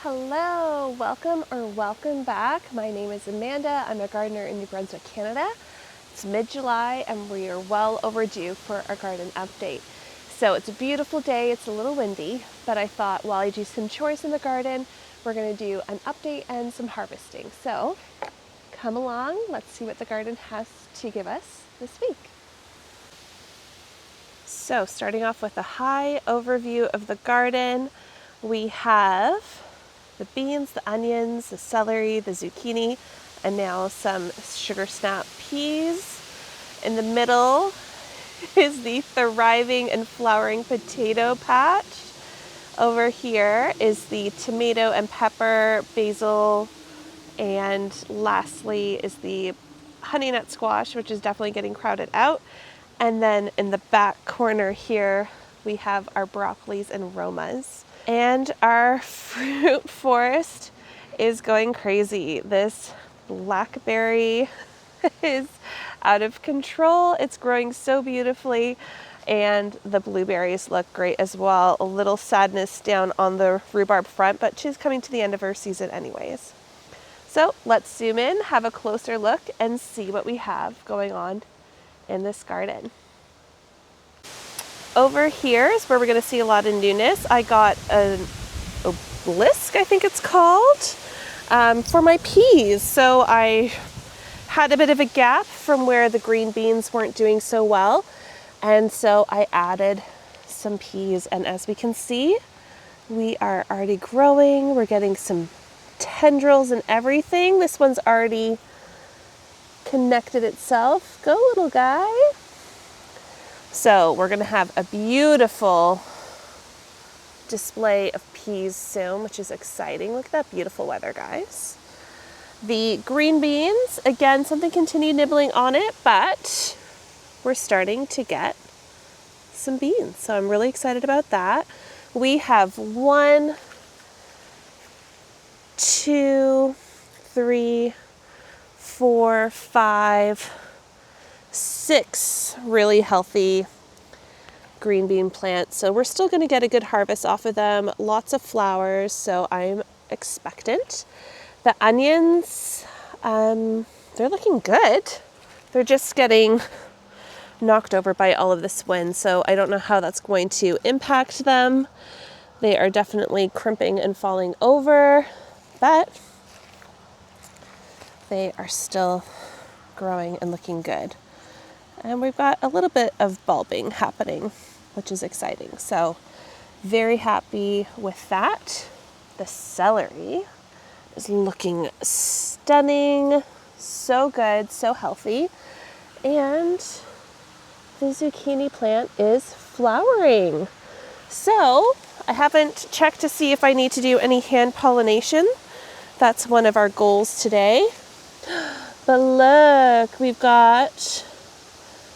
Hello, welcome back. My name is Amanda. I'm a gardener in New Brunswick, Canada. It's mid-July and we are well overdue for our garden update. So it's a beautiful day, it's a little windy, but I thought while I do some chores in the garden, we're gonna do an update and some harvesting. So come along, let's see what the garden has to give us this week. So starting off with a high overview of the garden, we have the beans, the onions, the celery, the zucchini, and now some sugar snap peas. In the middle is the thriving and flowering potato patch. Over here is the tomato and pepper, basil, and lastly is the honey nut squash, which is definitely getting crowded out. And then in the back corner here, we have our broccolis and romas. And our fruit forest is going crazy. This blackberry is out of control. It's growing so beautifully. And the blueberries look great as well. A little sadness down on the rhubarb front, but she's coming to the end of her season anyways. So let's zoom in, have a closer look, and see what we have going on in this garden. Over here is where we're going to see a lot of newness. I got an obelisk, I think it's called, for my peas. So I had a bit of a gap from where the green beans weren't doing so well. And so I added some peas. And as we can see, we are already growing. We're getting some tendrils and everything. This one's already connected itself. Go, little guy. So we're gonna have a beautiful display of peas soon, which is exciting. Look at that beautiful weather, guys. The green beans, again, something continued nibbling on it, but we're starting to get some beans. So I'm really excited about that. We have 1, 2, 3, 4, 5, 6 really healthy green bean plants. So we're still going to get a good harvest off of them. Lots of flowers, so I'm expectant. The onions, they're looking good. They're just getting knocked over by all of this wind, so I don't know how that's going to impact them. They are definitely crimping and falling over, but they are still growing and looking good. And we've got a little bit of bulbing happening, which is exciting. So very happy with that. The celery is looking stunning, so good, so healthy. And the zucchini plant is flowering. So I haven't checked to see if I need to do any hand pollination. That's one of our goals today. But look, we've got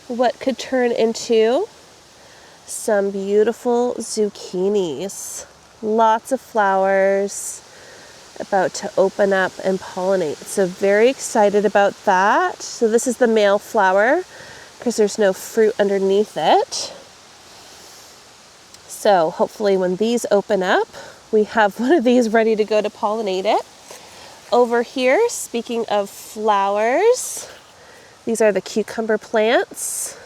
what could turn into some beautiful zucchinis. Lots of flowers about to open up and pollinate. So very excited about that. So this is the male flower because there's no fruit underneath it. So hopefully when these open up, we have one of these ready to go to pollinate it. Over here, speaking of flowers, these are the cucumber plants.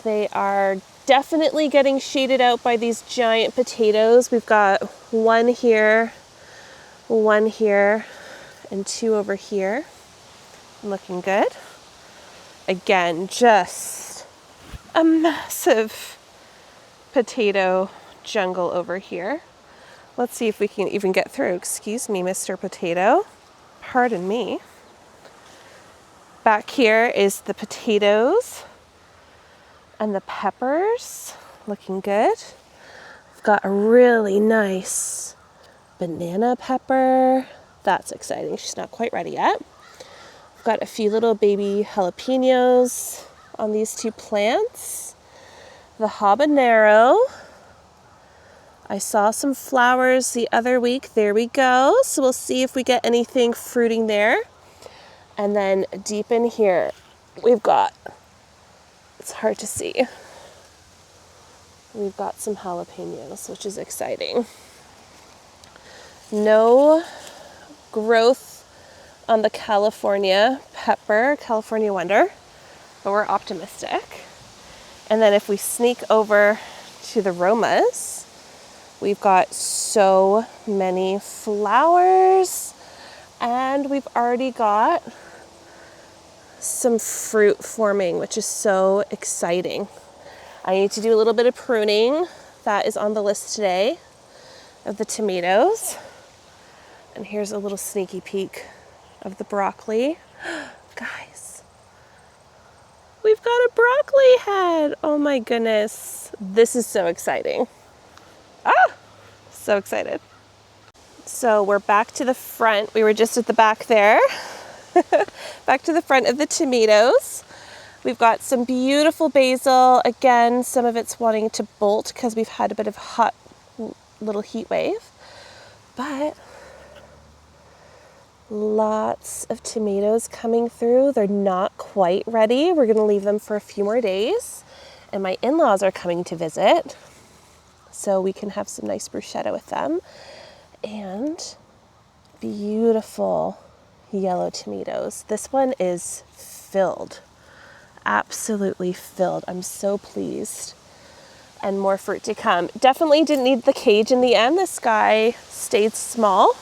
They are definitely getting shaded out by these giant potatoes. We've got one here, and 2 over here. Looking good. Again, just a massive potato jungle over here. Let's see if we can even get through. Excuse me, Mr. Potato. Pardon me. Back here is the potatoes and the peppers, looking good. We've got a really nice banana pepper. That's exciting. She's not quite ready yet. We've got a few little baby jalapenos on these 2 plants. The habanero. I saw some flowers the other week. There we go. So we'll see if we get anything fruiting there. And then deep in here, we've got, it's hard to see, we've got some jalapenos, which is exciting. No growth on the California pepper, California Wonder, but we're optimistic. And then if we sneak over to the Romas, we've got so many flowers, and we've already got some fruit forming, which is so exciting. I need to do a little bit of pruning. That is on the list today of the tomatoes. And here's a little sneaky peek of the broccoli. Guys, we've got a broccoli head. Oh my goodness. This is so exciting. So excited. So we're back to the front. We were just at the back there. Back to the front of the tomatoes. We've got some beautiful basil. Again, some of it's wanting to bolt because we've had a bit of hot little heat wave. But lots of tomatoes coming through. They're not quite ready. We're going to leave them for a few more days. And my in-laws are coming to visit, so we can have some nice bruschetta with them. And beautiful yellow tomatoes. This one is filled. Absolutely filled. I'm so pleased. And more fruit to come. Definitely didn't need the cage in the end. This guy stayed small,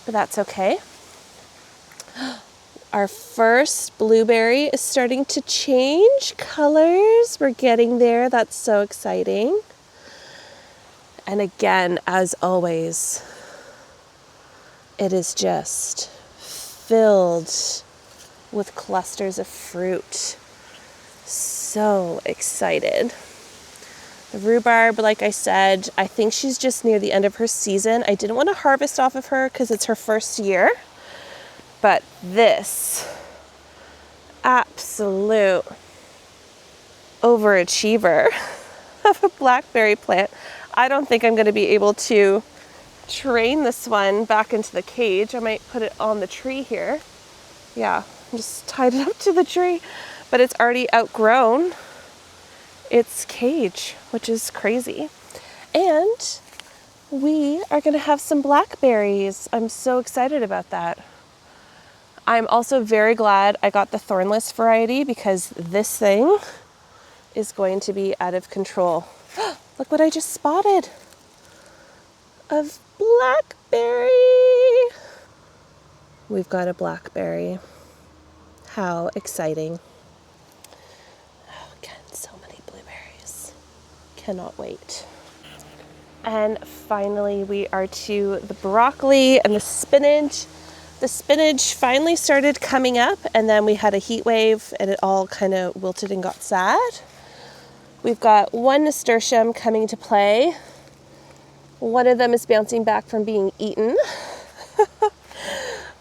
but that's okay. Our first blueberry is starting to change colors. We're getting there. That's so exciting. And again, as always, it is just filled with clusters of fruit. So excited. The rhubarb, like I said, I think she's just near the end of her season. I didn't want to harvest off of her because it's her first year. But this absolute overachiever of a blackberry plant. I don't think I'm going to be able to train this one back into the cage. I might put it on the tree here. Yeah, just tied it up to the tree. But it's already outgrown its cage, which is crazy. And we are going to have some blackberries. I'm so excited about that. I'm also very glad I got the thornless variety because this thing is going to be out of control. Look what I just spotted of blackberry. We've got a blackberry. How exciting. Oh, again, so many blueberries. Cannot wait. And finally, we are to the broccoli and the spinach. The spinach finally started coming up, and then we had a heat wave and it all kind of wilted and got sad. We've got one nasturtium coming to play. One of them is bouncing back from being eaten.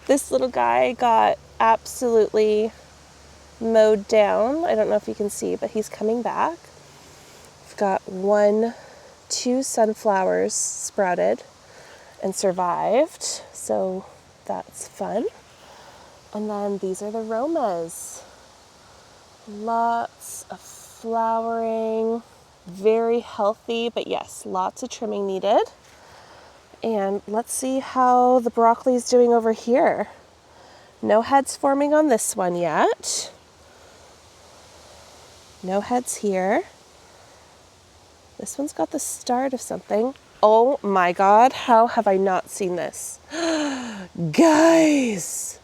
This little guy got absolutely mowed down. I don't know if you can see, but he's coming back. We've got two sunflowers sprouted and survived, so that's fun. And then these are the Romas. Lots of flowering, very healthy, but yes, lots of trimming needed. And let's see how the broccoli is doing over here. No heads forming on this one yet. No heads here. This one's got the start of something. Oh my God, how have I not seen this? Guys,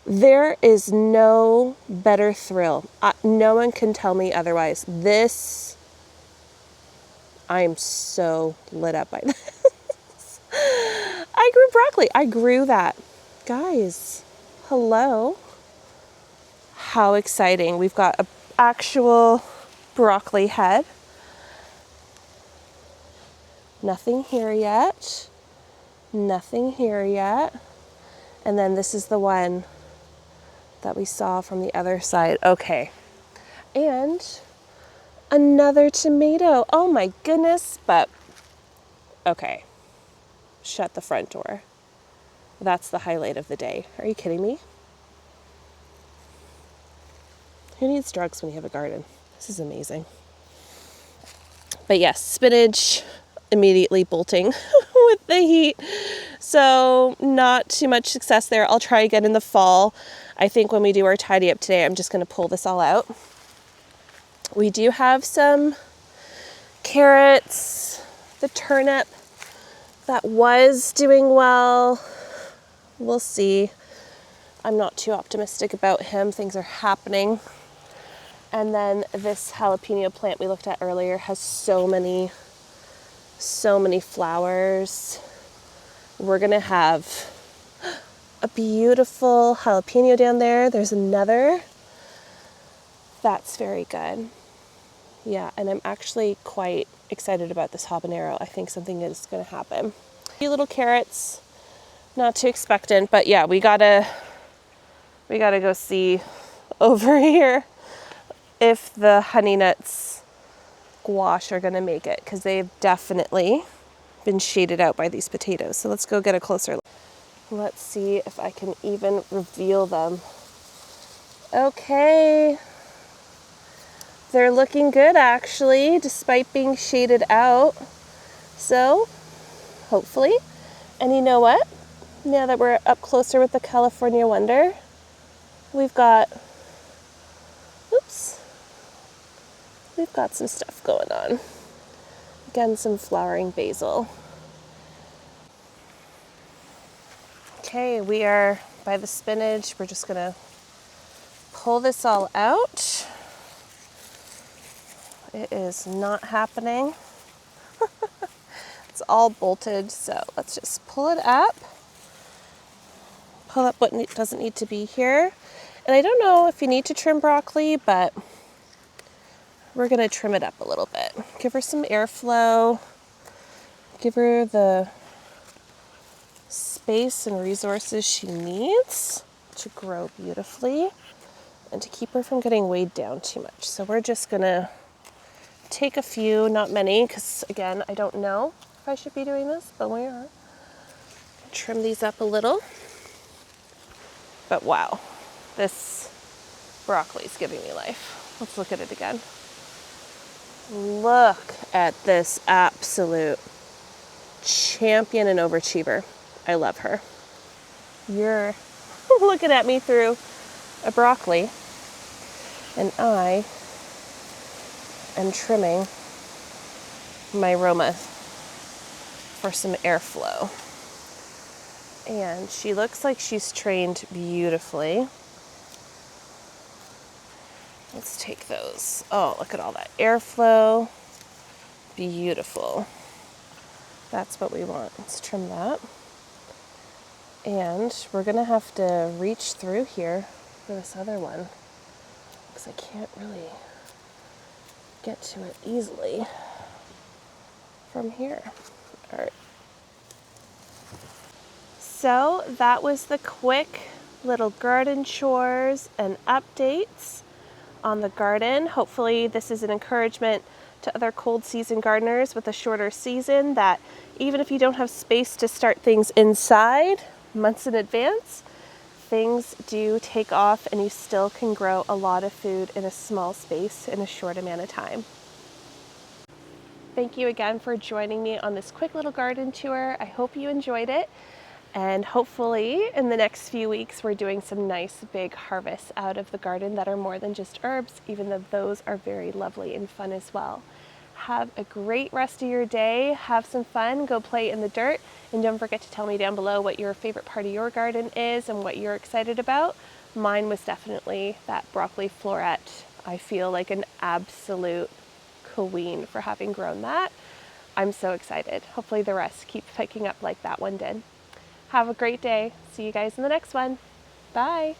there is no better thrill. No one can tell me otherwise. This, I am so lit up by this. I grew broccoli. I grew that. Guys, hello. How exciting. We've got an actual broccoli head. Nothing here yet. Nothing here yet. And then this is the one that we saw from the other side. Okay. And another tomato. Oh my goodness. But, okay. Shut the front door. That's the highlight of the day. Are you kidding me? Who needs drugs when you have a garden? This is amazing. But yes, spinach immediately bolting with the heat. So not too much success there. I'll try again in the fall. I think when we do our tidy up today, I'm just going to pull this all out. We do have some carrots, the turnip that was doing well. We'll see. I'm not too optimistic about him. Things are happening. And then this jalapeno plant we looked at earlier has so many flowers. We're gonna have a beautiful jalapeno down there. There's another. That's very good. Yeah, and I'm actually quite excited about this habanero. I think something is gonna happen. A few little carrots, not too expectant, but yeah, we gotta go see over here if the honey nuts squash are gonna make it, because they've definitely been shaded out by these potatoes. So let's go get a closer look. Let's see if I can even reveal them. Okay. They're looking good actually, despite being shaded out. So, hopefully. And you know what? Now that we're up closer with the California Wonder, we've got some stuff going on. Again, some flowering basil. Okay, we are by the spinach. We're just gonna pull this all out. It is not happening. It's all bolted, so let's just pull it up. Pull up what doesn't need to be here. And I don't know if you need to trim broccoli, but we're gonna trim it up a little bit. Give her some airflow. Give her the space and resources she needs to grow beautifully and to keep her from getting weighed down too much. So we're just gonna take a few, not many, because again, I don't know if I should be doing this, but we are. Trim these up a little. But wow, this broccoli is giving me life. Let's look at it again. Look at this absolute champion and overachiever. I love her. You're looking at me through a broccoli, and I am trimming my Roma for some airflow. And she looks like she's trained beautifully. Let's take those. Oh, look at all that airflow. Beautiful. That's what we want. Let's trim that. And we're gonna have to reach through here for this other one, because I can't really get to it easily from here. All right. So that was the quick little garden chores and updates on the garden. Hopefully this is an encouragement to other cold season gardeners with a shorter season, that even if you don't have space to start things inside months in advance, things do take off and you still can grow a lot of food in a small space in a short amount of time. Thank you again for joining me on this quick little garden tour. I hope you enjoyed it. And hopefully in the next few weeks, we're doing some nice big harvests out of the garden that are more than just herbs, even though those are very lovely and fun as well. Have a great rest of your day. Have some fun. Go play in the dirt. And don't forget to tell me down below what your favorite part of your garden is and what you're excited about. Mine was definitely that broccoli floret. I feel like an absolute queen for having grown that. I'm so excited. Hopefully the rest keep picking up like that one did. Have a great day. See you guys in the next one. Bye.